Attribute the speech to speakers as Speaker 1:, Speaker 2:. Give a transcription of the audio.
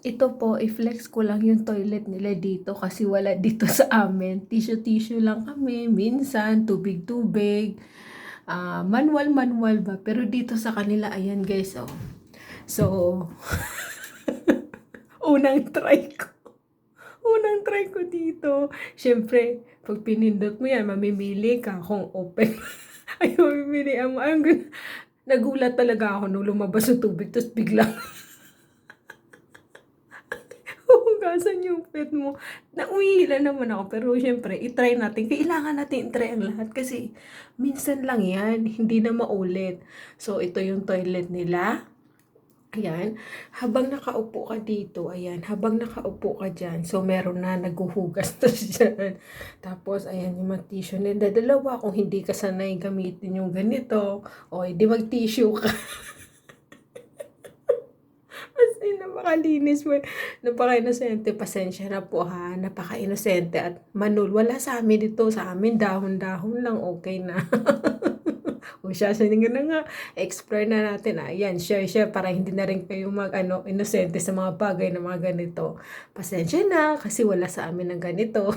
Speaker 1: Ito po, i-flex ko lang yung toilet nila dito kasi wala dito sa amin. Tissue-tissue lang kami, minsan, tubig-tubig. Manual-manual ba? Pero dito sa kanila, ayan guys, oh. So, unang try ko. Unang try ko dito. Siyempre, pag pinindot mo yan, mamimili ka kung open. Ay, mamimili ang nagulat talaga ako nung lumabas yung tubig, tapos biglang hugasan yung pet mo. Nauhihila naman ako, pero syempre, itry natin. Kailangan natin itry ang lahat kasi minsan lang yan, hindi na maulit. So, ito yung toilet nila. Ayan, habang nakaupo ka dito, ayan, habang nakaupo ka dyan, so meron na naghuhugas na dyan. Tapos, ayan, yung mga tissue nila. Dalawa, kung hindi ka sanay gamitin yung ganito, o hindi mag-tissue ka. As in, napakalinis mo. Napaka-inosente. Pasensya na po ha. Napaka-inosente at manul. Wala sa amin dito. Sa amin, dahon-dahon lang. Okay na. O siya, sige na nga. Explore na natin. Ayan, share para hindi na rin kayo inosente sa mga bagay na mga ganito. Pasensya na kasi wala sa amin ng ganito.